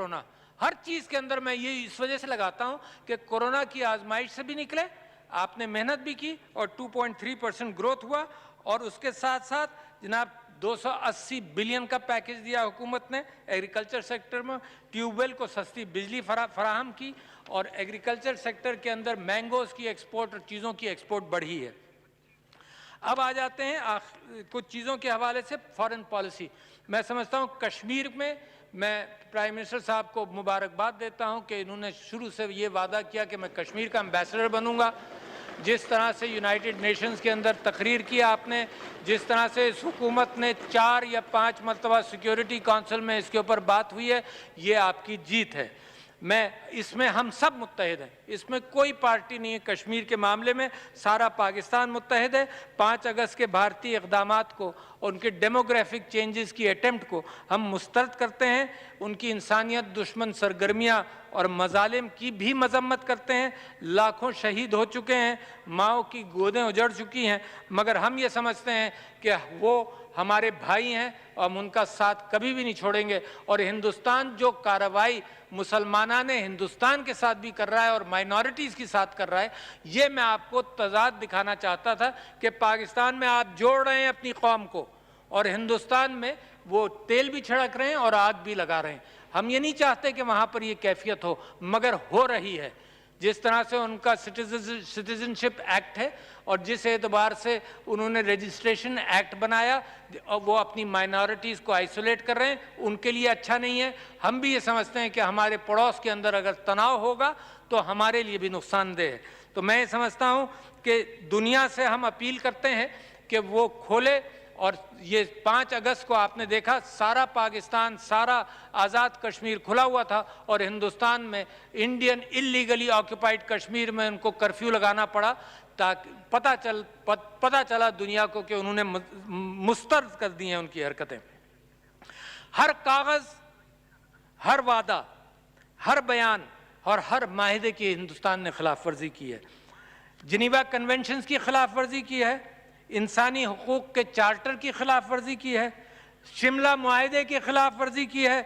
Corona, हर चीज़ के अंदर मैं ये इस वजह से लगाता हूँ कि कोरोना की आजमाइश से भी निकले, आपने मेहनत भी की और 2.3% ग्रोथ हुआ, और उसके साथ साथ जनाब 280 बिलियन का पैकेज दिया हुकूमत ने एग्रीकल्चर सेक्टर में, ट्यूबवेल को सस्ती बिजली फराहम की, और एग्रीकल्चर सेक्टर के अंदर मैंगोज़ की एक्सपोर्ट और चीज़ों की एक्सपोर्ट बढ़ी है। अब आ जाते हैं कुछ चीज़ों के हवाले से फॉरेन पॉलिसी। मैं समझता हूँ कश्मीर में मैं प्राइम मिनिस्टर साहब को मुबारकबाद देता हूँ कि इन्होंने शुरू से ये वादा किया कि मैं कश्मीर का एम्बेसडर बनूंगा। जिस तरह से यूनाइटेड नेशंस के अंदर तकरीर किया आपने, जिस तरह से इस हुकूमत ने 4 या 5 मरतबा सिक्योरिटी काउंसिल में इसके ऊपर बात हुई है, ये आपकी जीत है। इसमें हम सब मुत्तहिद हैं, इसमें कोई पार्टी नहीं है। कश्मीर के मामले में सारा पाकिस्तान मुत्तहिद है। 5 अगस्त के भारतीय इक़दामात को, उनके डेमोग्राफिक चेंजेस की अटेम्प्ट को हम मुस्तरद करते हैं, उनकी इंसानियत दुश्मन सरगर्मियाँ और मजालिम की भी मजम्मत करते हैं। लाखों शहीद हो चुके हैं, माओ की गोदें उजड़ चुकी हैं, मगर हम ये समझते हैं कि वो हमारे भाई हैं और हम उनका साथ कभी भी नहीं छोड़ेंगे। और हिंदुस्तान जो कार्रवाई मुसलमाना ने हिंदुस्तान के साथ भी कर रहा है और माइनॉरिटीज़ के साथ कर रहा है, ये मैं आपको तजाद दिखाना चाहता था कि पाकिस्तान में आप जोड़ रहे हैं अपनी कौम को, और हिंदुस्तान में वो तेल भी छिड़क रहे हैं और आग भी लगा रहे हैं। हम ये नहीं चाहते कि वहाँ पर ये कैफियत हो, मगर हो रही है। जिस तरह से उनका सिटीजनशिप एक्ट है और जिस एतबार से उन्होंने रजिस्ट्रेशन एक्ट बनाया, और वो अपनी माइनॉरिटीज़ को आइसोलेट कर रहे हैं, उनके लिए अच्छा नहीं है। हम भी ये समझते हैं कि हमारे पड़ोस के अंदर अगर तनाव होगा तो हमारे लिए भी नुकसानदेह है। तो मैं समझता हूँ कि दुनिया से हम अपील करते हैं कि वो खोले, और ये 5 अगस्त को आपने देखा सारा पाकिस्तान, सारा आज़ाद कश्मीर खुला हुआ था, और हिंदुस्तान में इंडियन इलीगली ऑक्यूपाइड कश्मीर में उनको कर्फ्यू लगाना पड़ा, ताकि पता चला दुनिया को कि उन्होंने मुस्तरद कर दी हैं उनकी हरकतें। हर कागज़, हर वादा, हर बयान और हर माहिदे की हिंदुस्तान ने खिलाफ वर्जी की है। जिनीवा कन्वेंशंस की खिलाफ वर्जी की है, इंसानी हुकूक के चार्टर की खिलाफ वर्जी की है, शिमला मुआहदे की खिलाफ वर्जी की है,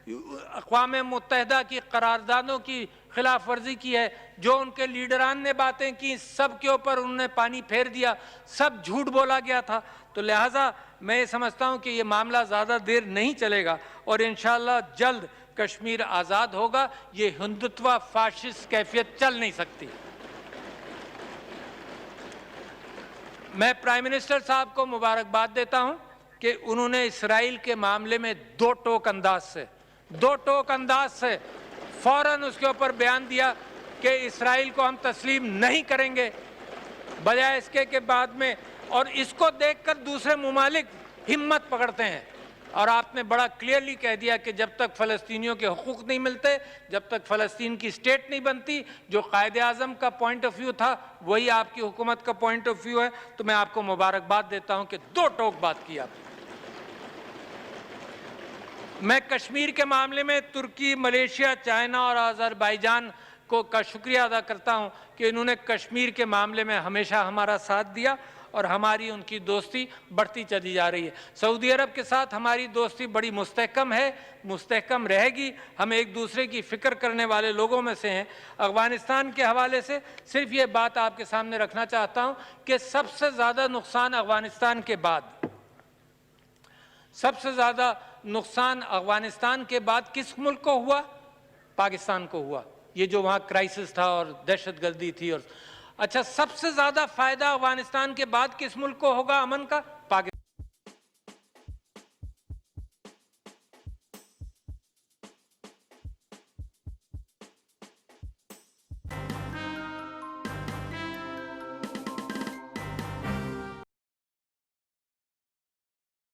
अक़वाम मुत्तहिदा की करारदादों की खिलाफ वर्जी की है। जो उनके लीडरान ने बातें की, सब के ऊपर उन्होंने पानी फेर दिया, सब झूठ बोला गया था। तो लिहाजा मैं ये समझता हूँ कि ये मामला ज़्यादा देर नहीं चलेगा और इंशाअल्लाह जल्द कश्मीर आज़ाद होगा। ये हिंदुत्व फाशिस्ट कैफियत चल नहीं सकती। मैं प्राइम मिनिस्टर साहब को मुबारकबाद देता हूं कि उन्होंने इसराइल के मामले में दो टोक अंदाज से फौरन उसके ऊपर बयान दिया कि इसराइल को हम तस्लीम नहीं करेंगे, बजाय इसके के बाद में, और इसको देखकर दूसरे मुमालिक हिम्मत पकड़ते हैं। और आपने बड़ा क्लियरली कह दिया कि जब तक फ़लस्तीनियों के हुकूक नहीं मिलते, जब तक फ़लस्तीन की स्टेट नहीं बनती, जो कायदे आज़म का पॉइंट ऑफ व्यू था वही आपकी हुकूमत का पॉइंट ऑफ व्यू है। तो मैं आपको मुबारकबाद देता हूं कि दो टोक बात की आपने। मैं कश्मीर के मामले में तुर्की, मलेशिया, चाइना और अज़रबैजान का शुक्रिया अदा करता हूं कि इन्होंने कश्मीर के मामले में हमेशा हमारा साथ दिया और हमारी उनकी दोस्ती बढ़ती चली जा रही है। सऊदी अरब के साथ हमारी दोस्ती बड़ी मुस्तहकम है, मुस्तहकम रहेगी। हम एक दूसरे की फ़िक्र करने वाले लोगों में से हैं। अफ़गानिस्तान के हवाले से सिर्फ ये बात आपके सामने रखना चाहता हूँ कि सबसे ज़्यादा नुकसान अफ़गानिस्तान के बाद, सबसे ज़्यादा नुकसान अफ़गानिस्तान के बाद किस मुल्क को हुआ? पाकिस्तान को हुआ। ये जो वहाँ क्राइसिस था और दहशतगर्दी थी। और अच्छा, सबसे ज़्यादा फ़ायदा अफ़गानिस्तान के बाद किस मुल्क को होगा अमन का? पाकिस्तान।